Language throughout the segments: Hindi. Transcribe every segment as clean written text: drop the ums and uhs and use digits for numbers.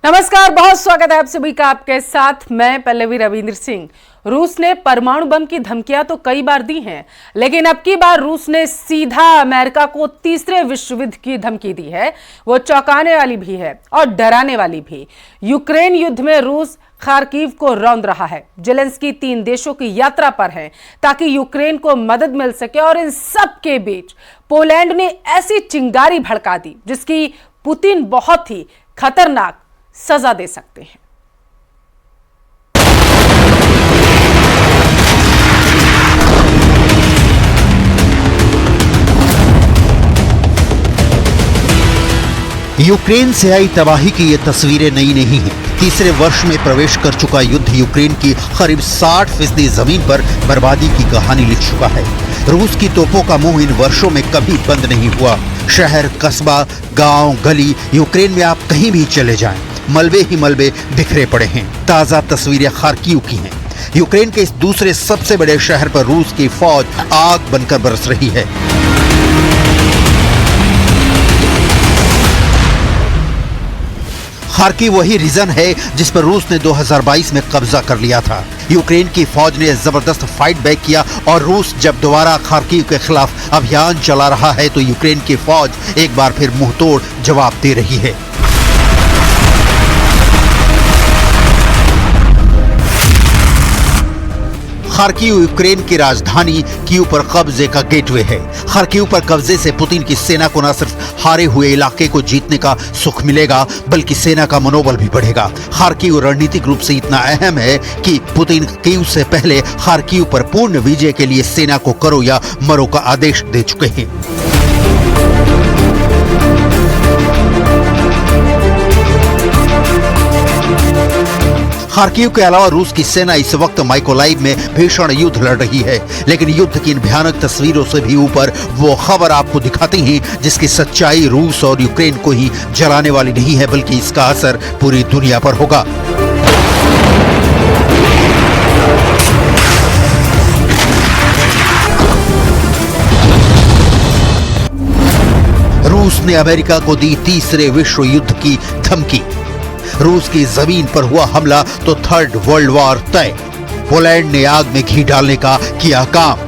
नमस्कार, बहुत स्वागत है आप सभी का। आपके साथ मैं पल्लवी रविंद्र सिंह। रूस ने परमाणु बम की धमकियां तो कई बार दी हैं, लेकिन अब की बार रूस ने सीधा अमेरिका को तीसरे विश्व युद्ध की धमकी दी है। वो चौंकाने वाली भी है और डराने वाली भी। यूक्रेन युद्ध में रूस खार्किव को रौंद रहा है। जेलेंस्की 3 देशों की यात्रा पर हैं ताकि यूक्रेन को मदद मिल सके, और इन सब के बीच पोलैंड ने ऐसी चिंगारी भड़का दी जिसकी पुतिन बहुत ही खतरनाक सजा दे सकते हैं। यूक्रेन से आई तबाही की ये तस्वीरें नई नहीं हैं। तीसरे वर्ष में प्रवेश कर चुका युद्ध यूक्रेन की करीब 60% जमीन पर बर्बादी की कहानी लिख चुका है। रूस की तोपों का मुंह इन वर्षों में कभी बंद नहीं हुआ। शहर, कस्बा, गांव, गली, यूक्रेन में आप कहीं भी चले जाएं, मलबे ही मलबे बिखरे पड़े हैं। ताजा तस्वीरें खार्किव की हैं। यूक्रेन के इस दूसरे सबसे बड़े शहर पर रूस की फौज आग बनकर बरस रही है। खार्किव वही रीजन है जिस पर रूस ने 2022 में कब्जा कर लिया था। यूक्रेन की फौज ने जबरदस्त फाइट बैक किया और रूस जब दोबारा खार्किव के खिलाफ अभियान चला रहा है तो यूक्रेन की फौज एक बार फिर मुंहतोड़ जवाब दे रही है। खार्किव यूक्रेन की राजधानी कीव पर कब्जे का गेटवे है। खार्किव पर कब्जे से पुतिन की सेना को न सिर्फ हारे हुए इलाके को जीतने का सुख मिलेगा, बल्कि सेना का मनोबल भी बढ़ेगा। खार्किव रणनीतिक रूप से इतना अहम है कि पुतिन कीव से पहले खार्किव पर पूर्ण विजय के लिए सेना को करो या मरो का आदेश दे चुके हैं। खार्किव के अलावा रूस की सेना इस वक्त माइकोलाइव में भीषण युद्ध लड़ रही है, लेकिन युद्ध की इन भयानक तस्वीरों से भी ऊपर वो खबर आपको दिखाती हैं जिसकी सच्चाई रूस और यूक्रेन को ही जलाने वाली नहीं है, बल्कि इसका असर पूरी दुनिया पर होगा। रूस ने अमेरिका को दी तीसरे विश्व युद्ध की धमकी। रूस की जमीन पर हुआ हमला तो थर्ड वर्ल्ड वॉर तय। पोलैंड ने आग में घी डालने का किया काम।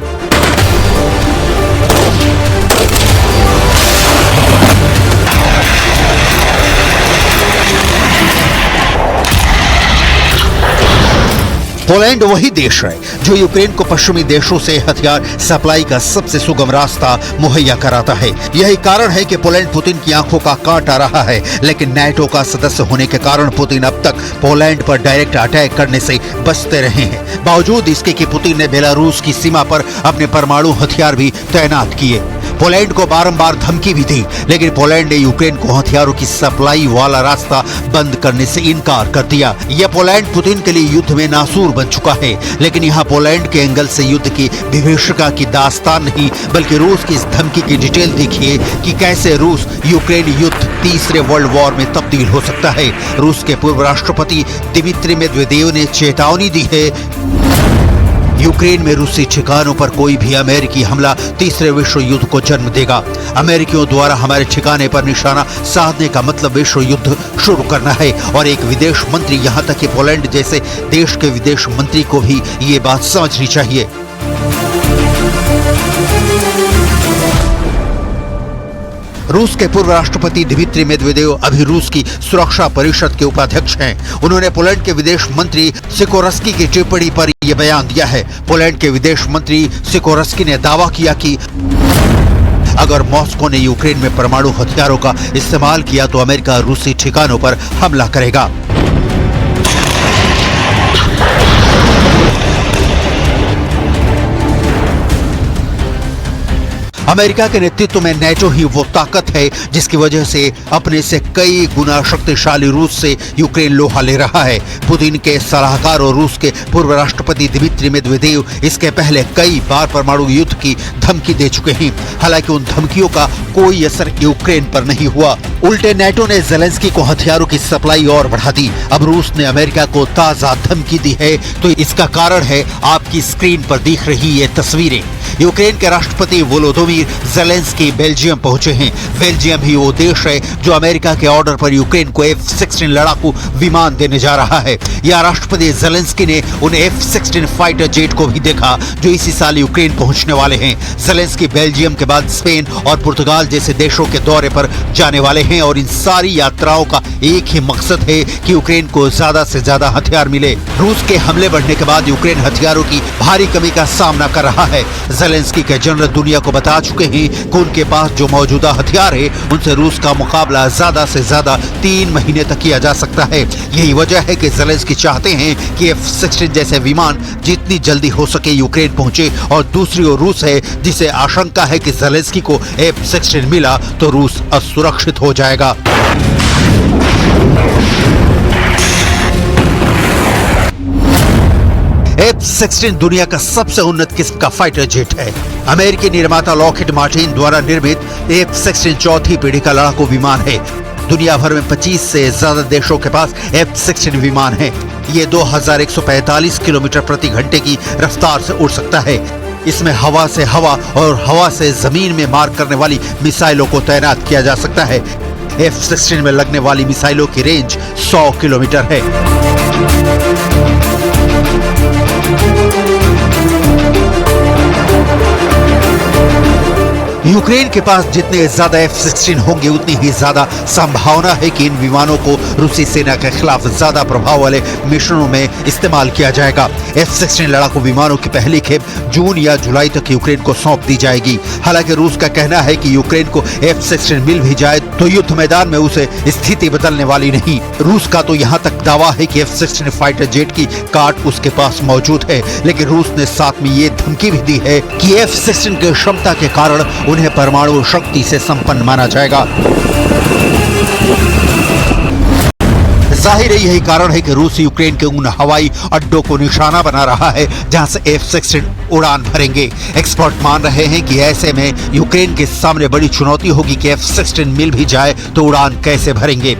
पोलैंड वही देश है जो यूक्रेन को पश्चिमी देशों से हथियार सप्लाई का सबसे सुगम रास्ता मुहैया कराता है। यही कारण है कि पोलैंड पुतिन की आंखों का कांटा रहा है, लेकिन नाटो का सदस्य होने के कारण पुतिन अब तक पोलैंड पर डायरेक्ट अटैक करने से बचते रहे हैं। बावजूद इसके कि पुतिन ने बेलारूस की सीमा पर अपने परमाणु हथियार भी तैनात किए। पोलैंड को बारंबार धमकी भी दी, लेकिन पोलैंड ने यूक्रेन को हथियारों की सप्लाई वाला रास्ता बंद करने से इनकार कर दिया। यह पोलैंड पुतिन के लिए युद्ध में नासूर बन चुका है, लेकिन यहाँ पोलैंड के एंगल से युद्ध की विभीषिका की दास्तान नहीं, बल्कि रूस की इस धमकी की डिटेल देखिए कि कैसे रूस यूक्रेन युद्ध तीसरे वर्ल्ड वॉर में तब्दील हो सकता है। रूस के पूर्व राष्ट्रपति दिमित्री मेदवेदेव ने चेतावनी दी है, यूक्रेन में रूसी ठिकानों पर कोई भी अमेरिकी हमला तीसरे विश्व युद्ध को जन्म देगा। अमेरिकियों द्वारा हमारे ठिकाने पर निशाना साधने का मतलब विश्व युद्ध शुरू करना है। और एक विदेश मंत्री, यहाँ तक कि पोलैंड जैसे देश के विदेश मंत्री को भी ये बात समझनी चाहिए। रूस के पूर्व राष्ट्रपति दिमित्री मेदवेदेव अभी रूस की सुरक्षा परिषद के उपाध्यक्ष हैं। उन्होंने पोलैंड के विदेश मंत्री सिकोरस्की की टिप्पणी पर यह बयान दिया है। पोलैंड के विदेश मंत्री सिकोरस्की ने दावा किया कि अगर मॉस्को ने यूक्रेन में परमाणु हथियारों का इस्तेमाल किया तो अमेरिका रूसी ठिकानों पर हमला करेगा। अमेरिका के नेतृत्व में नाटो ही वो ताकत है जिसकी वजह से अपने से कई गुना शक्तिशाली रूस से यूक्रेन लोहा ले रहा है। पुतिन के सलाहकार और रूस के पूर्व राष्ट्रपति दिमित्री मेदवेदेव इसके पहले कई बार परमाणु युद्ध की धमकी दे चुके हैं। हालांकि उन धमकियों का कोई असर यूक्रेन पर नहीं हुआ। उल्टे नाटो ने जेलेंस्की को हथियारों की सप्लाई और बढ़ा दी। अब रूस ने अमेरिका को ताजा धमकी दी है, तो इसका कारण है आपकी स्क्रीन पर दिख रही ये तस्वीरें। यूक्रेन के राष्ट्रपति वोलोदोमिर वीर जेलेंस्की बेल्जियम पहुंचे हैं। बेल्जियम ही वो देश है जो अमेरिका के ऑर्डर पर यूक्रेन को F-16 लड़ाकू विमान देने जा रहा है। यह राष्ट्रपति जेलेंस्की ने उन F-16 फाइटर जेट को भी देखा जो इसी साल यूक्रेन पहुंचने वाले हैं। जेलेंस्की बेल्जियम के बाद स्पेन और पुर्तगाल जैसे देशों के दौरे पर जाने वाले हैं और इन सारी यात्राओं का एक ही मकसद है कि यूक्रेन को ज्यादा से ज्यादा हथियार मिले। रूस के हमले बढ़ने के बाद यूक्रेन हथियारों की भारी कमी का सामना कर रहा है। जेलेंस्की के जनरल दुनिया को बता चुके हैं कि उनके पास जो मौजूदा हथियार है उनसे रूस का मुकाबला ज्यादा से ज्यादा 3 महीने तक किया जा सकता है। यही वजह है कि जेलेंस्की चाहते हैं कि F-16 जैसे विमान जितनी जल्दी हो सके यूक्रेन पहुंचे और दूसरी ओर रूस है जिसे आशंका है कि जेलेंस्की को F-16 मिला तो रूस असुरक्षित हो जाएगा। F-16 दुनिया का सबसे उन्नत किस्म का फाइटर जेट है। अमेरिकी निर्माता लॉकहीड मार्टिन द्वारा निर्मित F-16 चौथी पीढ़ी का लड़ाकू विमान है। दुनिया भर में 25 से ज्यादा देशों के पास F-16 विमान है। ये 2145 किलोमीटर प्रति घंटे की रफ्तार से उड़ सकता है। इसमें हवा से हवा और हवा से जमीन में मार करने वाली मिसाइलों को तैनात किया जा सकता है। F-16 में लगने वाली मिसाइलों की रेंज 100 किलोमीटर है। यूक्रेन के पास जितने ज्यादा F-16 होंगे उतनी ही ज्यादा संभावना है कि इन विमानों को रूसी सेना के खिलाफ ज्यादा प्रभाव वाले मिशनों में इस्तेमाल किया जाएगा। F-16 लड़ाकू विमानों की पहली खेप जून या जुलाई तक यूक्रेन को सौंप दी जाएगी। हालांकि रूस का कहना है कि यूक्रेन को F-16 मिल भी जाए तो युद्ध मैदान में उसे स्थिति बदलने वाली नहीं। रूस का तो यहाँ तक दावा है कि F-16 फाइटर जेट की कार्ड उसके पास मौजूद है, लेकिन रूस ने साथ में ये धमकी भी दी है कि F-16 की क्षमता के कारण उन्हें परमाणु शक्ति से संपन्न माना जाएगा। जाहिर है यही कारण है कि रूस यूक्रेन के उन हवाई अड्डों को निशाना बना रहा है जहां से F-16 उड़ान भरेंगे। एक्सपर्ट मान रहे हैं कि ऐसे में यूक्रेन के सामने बड़ी चुनौती होगी कि F-16 मिल भी जाए तो उड़ान कैसे भरेंगे।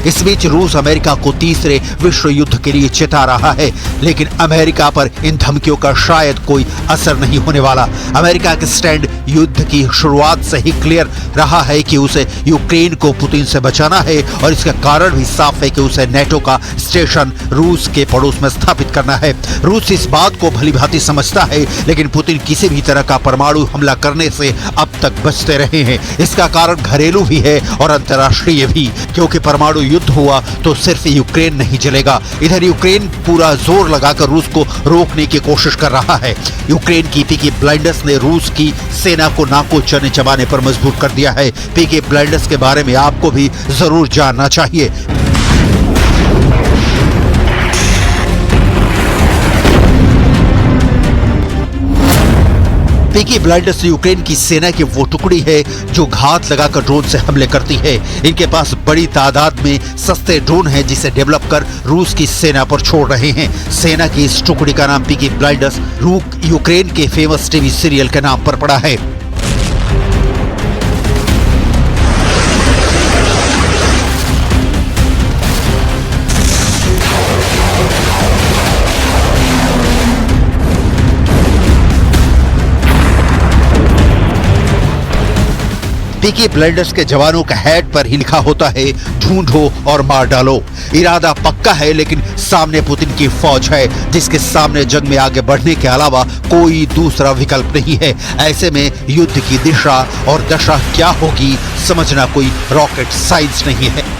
इस बीच रूस अमेरिका को तीसरे विश्व युद्ध के लिए चेता रहा है, लेकिन अमेरिका पर इन धमकियों का शायद कोई असर नहीं होने वाला। अमेरिका के स्टैंड युद्ध की शुरुआत से ही क्लियर रहा है कि उसे यूक्रेन को पुतिन से बचाना है और इसका कारण भी साफ है कि उसे नेटो का स्टेशन रूस के पड़ोस में स्थापित करना है। रूस इस बात को भलीभांति समझता है, लेकिन पुतिन किसी भी तरह का परमाणु हमला करने से अब तक बचते रहे हैं। इसका कारण घरेलू भी है और अंतर्राष्ट्रीय भी, क्योंकि परमाणु युद्ध हुआ तो सिर्फ यूक्रेन नहीं जलेगा। इधर यूक्रेन पूरा जोर लगाकर रूस को रोकने की कोशिश कर रहा है। यूक्रेन की पीकी ब्लाइंडर्स ने रूस की सेना को नाको चने चबाने पर मजबूर कर दिया है। पीकी ब्लाइंडर्स के बारे में आपको भी जरूर जानना चाहिए। पीकी ब्लाइंडर्स यूक्रेन की सेना की वो टुकड़ी है जो घात लगाकर ड्रोन से हमले करती है। इनके पास बड़ी तादाद में सस्ते ड्रोन हैं जिसे डेवलप कर रूस की सेना पर छोड़ रहे हैं। सेना की इस टुकड़ी का नाम पीकी ब्लाइंडर्स यूक्रेन के फेमस टीवी सीरियल के नाम पर पड़ा है। पीकी ब्लाइंडर्स के जवानों का हेड पर ही लिखा होता है ढूंढो और मार डालो। इरादा पक्का है, लेकिन सामने पुतिन की फौज है जिसके सामने जंग में आगे बढ़ने के अलावा कोई दूसरा विकल्प नहीं है। ऐसे में युद्ध की दिशा और दशा क्या होगी समझना कोई रॉकेट साइंस नहीं है।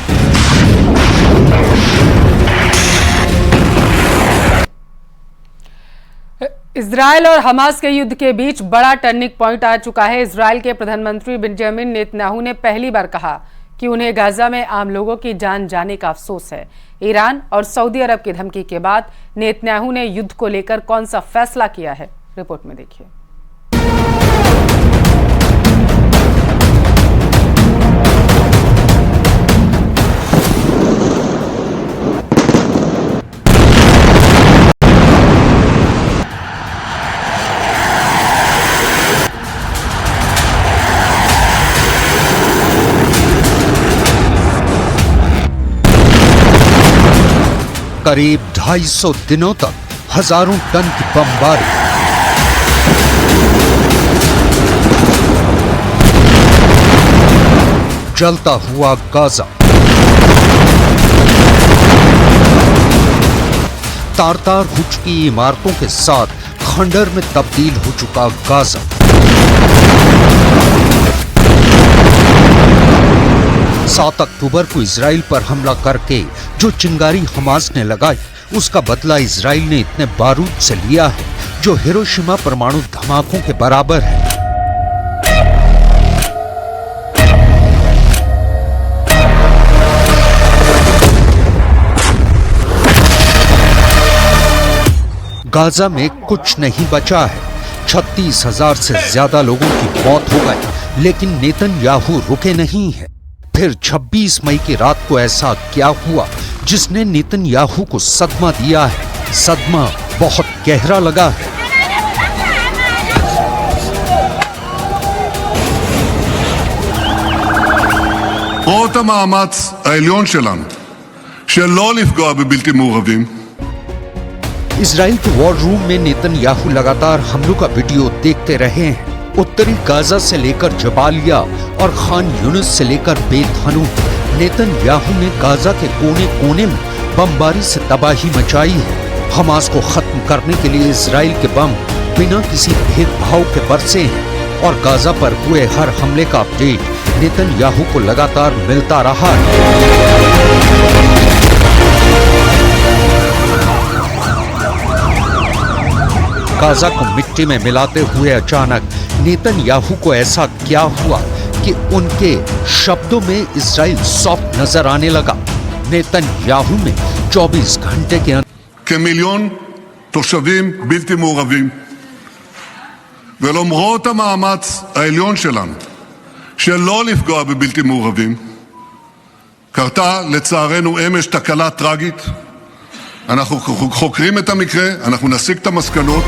इजरायल और हमास के युद्ध के बीच बड़ा टर्निंग पॉइंट आ चुका है। इजरायल के प्रधानमंत्री बेंजामिन नेतन्याहू ने पहली बार कहा कि उन्हें गाजा में आम लोगों की जान जाने का अफसोस है। ईरान और सऊदी अरब की धमकी के बाद नेतन्याहू ने युद्ध को लेकर कौन सा फैसला किया है, रिपोर्ट में देखिए। करीब 250 दिनों तक हजारों टन की बमबारी, जलता हुआ गाजा। तार-तार हो चुकी इमारतों के साथ खंडर में तब्दील हो चुका गाजा। सात अक्टूबर को इजराइल पर हमला करके जो चिंगारी हमास ने लगाई, उसका बदला इजराइल ने इतने बारूद से लिया है जो हिरोशिमा परमाणु धमाकों के बराबर है। गाजा में कुछ नहीं बचा है। 36,000 से ज्यादा लोगों की मौत हो गई, लेकिन नेतन्याहू रुके नहीं है। फिर 26 मई की रात को ऐसा क्या हुआ जिसने नेतन्याहू को सदमा दिया है? सदमा बहुत गहरा लगा है। למרות המאמץ העליון שלנו שלא לפגוע בבלתי מעורבים, इजराइल के वॉर रूम में नेतन्याहू लगातार हमलों का वीडियो देखते रहे हैं। उत्तरी गाजा से लेकर जबालिया और खान यूनिस से लेकर बेत हनून, नेतन्याहू ने गाजा के कोने कोने में बमबारी से तबाही मचाई है। हमास को खत्म करने के लिए इजराइल के बम बिना किसी भेदभाव के बरसे हैं और गाजा पर हुए हर हमले का अपडेट नेतन्याहू को लगातार मिलता रहा है। गाजा को मिट्टी में मिलाते हुए अचानक नेतन्याहू को ऐसा क्या हुआ कि उनके शब्दों में इजराइल सॉफ्ट नजर आने लगा। नेतन्याहू ने 24 घंटे के अंदर כמיליון תושבים בלתי מעורבים, ולמרות המאמץ העליון שלנו שלא לפגוע בבלתי מעורבים, קרתה לצערנו אמש תקלה טרגית. אנחנו חוקרים את המקרה, אנחנו נסיק את המסקנות.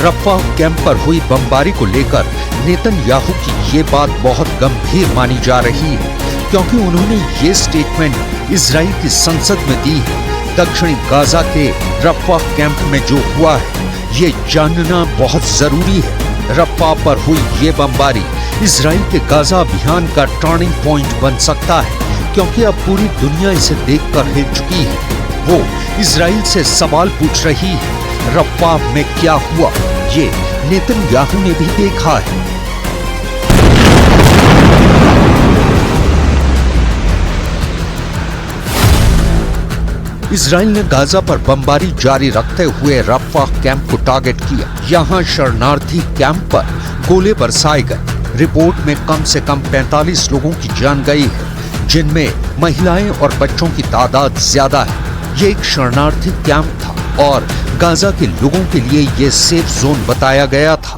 रफाह कैंप पर हुई बमबारी को लेकर नेतन्याहू की ये बात बहुत गंभीर मानी जा रही है, क्योंकि उन्होंने ये स्टेटमेंट इजराइल की संसद में दी है। दक्षिणी गाजा के रफाह कैंप में जो हुआ है, ये जानना बहुत जरूरी है। रफाह पर हुई ये बमबारी इजराइल के गाजा अभियान का टर्निंग पॉइंट बन सकता है, क्योंकि अब पूरी दुनिया इसे देखकर हिल चुकी है। वो इजराइल से सवाल पूछ रही है, रफाह में क्या हुआ? ये नेतन्याहू ने भी देखा है। इजराइल ने गाजा पर बमबारी जारी रखते हुए रफाह कैंप को टारगेट किया। यहाँ शरणार्थी कैंप पर गोले बरसाए गए। रिपोर्ट में कम से कम 45 लोगों की जान गई है, जिनमें महिलाएं और बच्चों की तादाद ज्यादा है। ये एक शरणार्थी कैंप था और गाजा के लोगों के लिए ये सेफ जोन बताया गया था।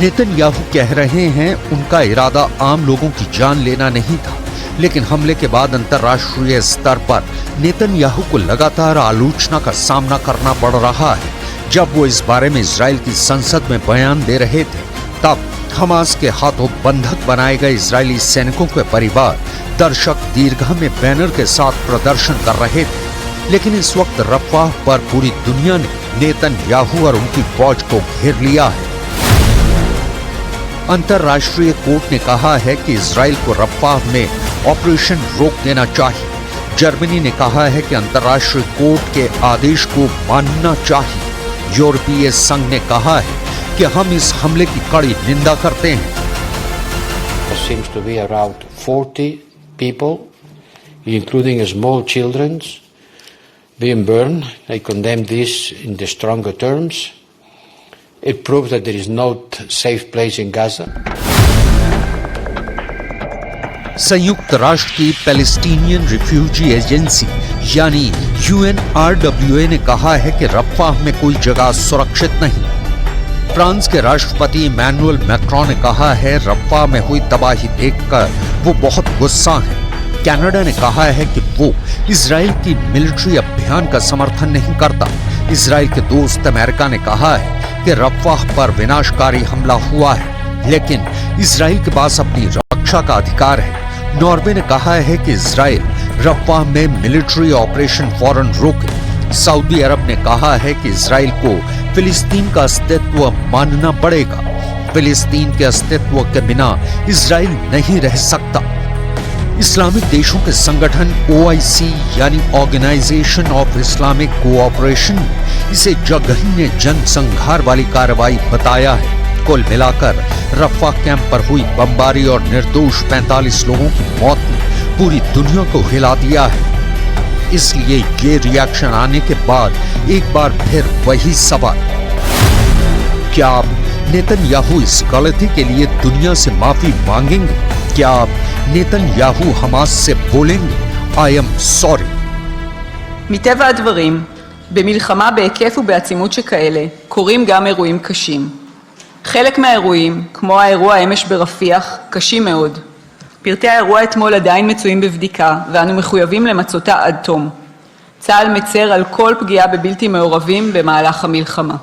नेतन्याहू कह रहे हैं उनका इरादा आम लोगों की जान लेना नहीं था, लेकिन हमले के बाद अंतर्राष्ट्रीय स्तर पर नेतन्याहू को लगातार आलोचना का सामना करना पड़ रहा है। जब वो इस बारे में इजराइल की संसद में बयान दे रहे थे, तब हमास के हाथों बंधक बनाए गए इजरायली सैनिकों के परिवार दर्शक दीर्घा में बैनर के साथ प्रदर्शन कर रहे थे। लेकिन इस वक्त रफाह पर पूरी दुनिया ने नेतन्याहू और उनकी फौज को घेर लिया है। अंतर्राष्ट्रीय कोर्ट ने कहा है कि इजराइल को रफाह में ऑपरेशन रोक देना चाहिए। जर्मनी ने कहा है कि अंतर्राष्ट्रीय कोर्ट के आदेश को मानना चाहिए। यूरोपीय संघ ने कहा है कि हम इस हमले की कड़ी निंदा करते हैं। There seems to be around 40 people, including small children, being burned. I condemn this in the stronger terms. It proves that there is no safe place in Gaza. संयुक्त राष्ट्र की पैलेस्टीनियन रिफ्यूजी एजेंसी यानी UNRWA ने कहा है कि रफाह में कोई जगह सुरक्षित नहीं। फ्रांस के राष्ट्रपति इमैनुअल मैक्रोन ने कहा है रफाह में हुई तबाही देखकर वो बहुत गुस्सा हैं। कनाडा ने कहा है कि वो इजराइल की मिलिट्री अभियान का समर्थन नहीं करता। इजराइल के दोस्त अमेरिका ने कहा है कि रफाह पर विनाशकारी हमला हुआ है, लेकिन इजराइल के पास अपनी रक्षा का अधिकार है। नॉर्वे ने कहा है कि इजराइल रफाह में मिलिट्री ऑपरेशन फौरन रोके। सऊदी अरब ने कहा है कि इजराइल को फिलिस्तीन का अस्तित्व मानना पड़ेगा। फिलिस्तीन के अस्तित्व के बिना इजराइल नहीं रह सकता। इस्लामिक देशों के संगठन OIC यानी ऑर्गेनाइजेशन ऑफ इस्लामिक कोऑपरेशन इसे जघन्य जनसंहार वाली कार्रवाई बताया है। कुल मिलाकर रफाह कैंप पर हुई बमबारी और निर्दोष 45 लोगों की मौत ने पूरी दुनिया को हिला दिया है। इसलिए ये रिएक्शन आने के बाद एक बार फिर वही सवाल, क्या आप नेतन्याहू इस गलती के लिए दुनिया से माफी मांगेंगे? क्या आप नेतन्याहू हमास से बोलेंगे I am sorry? מטבע הדברים, במלחמה בהיקף ובעצימות שכאלה, קורים גם אירועים קשים. חלק מהאירועים, כמו האירוע אמש ברפיח, קשים מאוד. פרטי האירוע אתמול עדיין מצויים בבדיקה, ואנו מחויבים למצותה עד תום. צה"ל מצר על כל פגיעה בבלתי מעורבים במהלך המלחמה.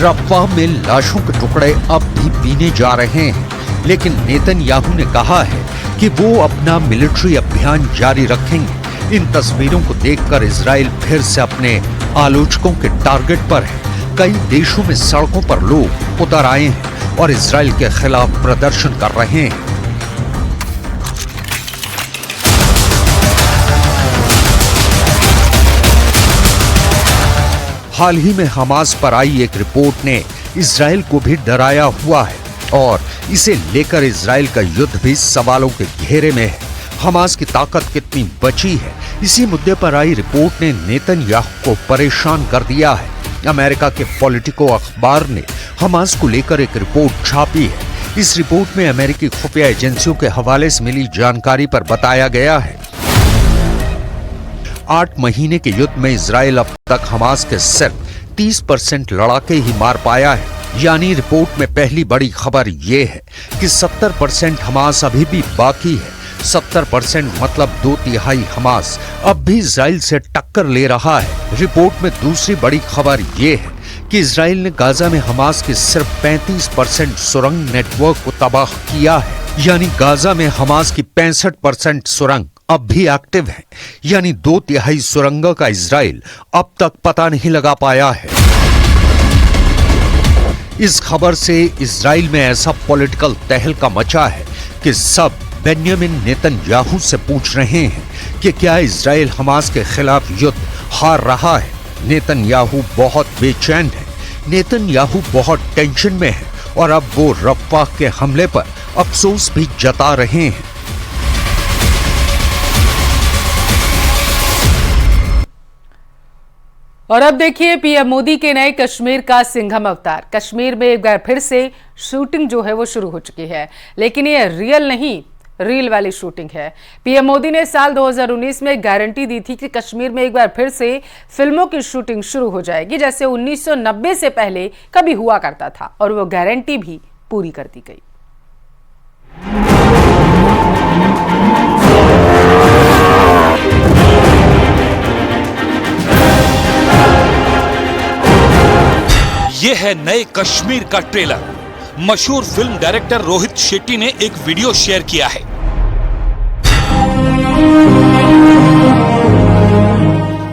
रफ़ाह में लाशों के टुकड़े अब भी बीने जा रहे हैं, लेकिन नेतन्याहू ने कहा है कि वो अपना मिलिट्री अभियान जारी रखेंगे। इन तस्वीरों को देखकर इजराइल फिर से अपने आलोचकों के टारगेट पर है। कई देशों में सड़कों पर लोग उतर आए हैं और इजराइल के खिलाफ प्रदर्शन कर रहे हैं। हाल ही में हमास पर आई एक रिपोर्ट ने इजराइल को भी डराया हुआ है और इसे लेकर इजराइल का युद्ध भी सवालों के घेरे में है। हमास की ताकत कितनी बची है, इसी मुद्दे पर आई रिपोर्ट ने नेतन्याहू को परेशान कर दिया है। अमेरिका के पॉलिटिको अखबार ने हमास को लेकर एक रिपोर्ट छापी है। इस रिपोर्ट में अमेरिकी खुफिया एजेंसियों के हवाले से मिली जानकारी पर बताया गया है 8 महीने के युद्ध में इजराइल अब तक हमास के सिर्फ 30% लड़ाके ही मार पाया है। यानी रिपोर्ट में पहली बड़ी खबर ये है कि 70% हमास अभी भी बाकी है। 70% मतलब 2/3 हमास अब भी इजराइल से टक्कर ले रहा है। रिपोर्ट में दूसरी बड़ी खबर ये है कि इजराइल ने गाजा में हमास के सिर्फ 35% सुरंग नेटवर्क को तबाह किया है। यानी गाजा में हमास की 65% सुरंग अब भी एक्टिव है। यानी 2/3 सुरंगों का इजराइल अब तक पता नहीं लगा पाया है। इस खबर से इजराइल में ऐसा पॉलिटिकल तहलका मचा है कि सब बेन्यामिन नेतन्याहू से पूछ रहे हैं कि क्या इजराइल हमास के खिलाफ युद्ध हार रहा है। नेतन्याहू बहुत बेचैन है, नेतन्याहू बहुत टेंशन में है और अब वो रफ़ाह के हमले पर अफसोस भी जता रहे हैं। और अब देखिए पीएम मोदी के नए कश्मीर का सिंघम अवतार। कश्मीर में एक बार फिर से शूटिंग जो है वो शुरू हो चुकी है, लेकिन ये रियल नहीं, रील वाली शूटिंग है। पीएम मोदी ने साल 2019 में गारंटी दी थी कि कश्मीर में एक बार फिर से फिल्मों की शूटिंग शुरू हो जाएगी, जैसे 1990 से पहले कभी हुआ करता था, और वो गारंटी भी पूरी कर दी गई। ये है नए कश्मीर का ट्रेलर। मशहूर फिल्म डायरेक्टर रोहित शेट्टी ने एक वीडियो शेयर किया है।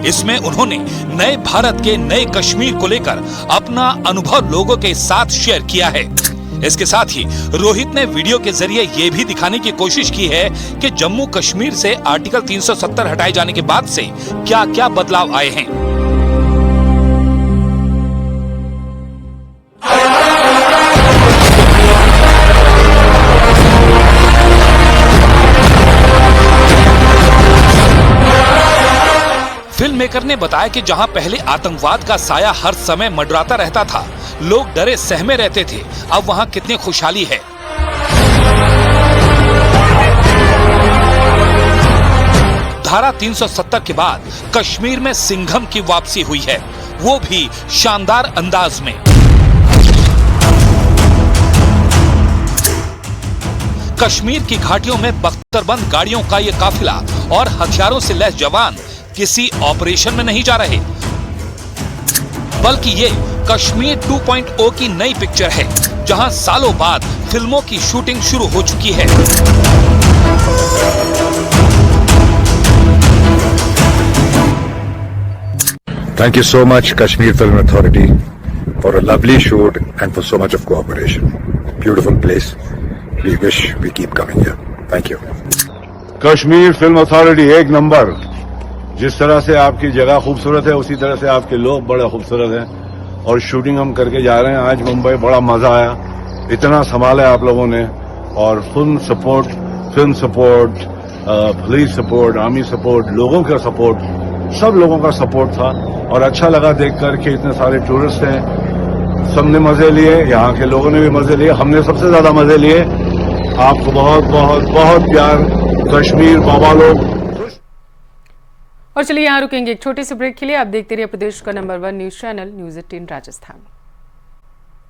इसमें उन्होंने नए भारत के नए कश्मीर को लेकर अपना अनुभव लोगों के साथ शेयर किया है। इसके साथ ही रोहित ने वीडियो के जरिए ये भी दिखाने की कोशिश की है कि जम्मू कश्मीर से आर्टिकल 370 हटाए जाने के बाद से क्या क्या बदलाव आए हैं। फिल्म मेकर ने बताया कि जहां पहले आतंकवाद का साया हर समय मंडराता रहता था, लोग डरे सहमे रहते थे, अब वहां कितनी खुशहाली है। धारा 370 के बाद कश्मीर में सिंघम की वापसी हुई है, वो भी शानदार अंदाज में। कश्मीर की घाटियों में बख्तरबंद गाड़ियों का ये काफिला और हथियारों से लैस जवान किसी ऑपरेशन में नहीं जा रहे, बल्कि ये कश्मीर 2.0 की नई पिक्चर है, जहां सालों बाद फिल्मों की शूटिंग शुरू हो चुकी है। Thank you so much, Kashmir Film Authority, for a lovely shoot and for so much of cooperation. Beautiful place. We wish we keep coming here. Thank you. Kashmir film authority एक नंबर। जिस तरह से आपकी जगह खूबसूरत है, उसी तरह से आपके लोग बड़े खूबसूरत हैं और शूटिंग हम करके जा रहे हैं। आज मुंबई बड़ा मजा आया, इतना संभाला आप लोगों ने, और film support, police support, army support, लोगों का सपोर्ट, सब लोगों का सपोर्ट था और अच्छा लगा देखकर कि इतने सारे टूरिस्ट हैं, सबने मजे लिए, यहाँ के लोगों ने भी मजे लिए, हमने सबसे ज्यादा मजे लिए। आपको बहुत बहुत बहुत प्यार, कश्मीर बाबा लोग। और चलिए यहाँ रुकेंगे एक छोटे से ब्रेक के लिए। आप देखते रहिए प्रदेश का number 1 news channel news 18 Rajasthan.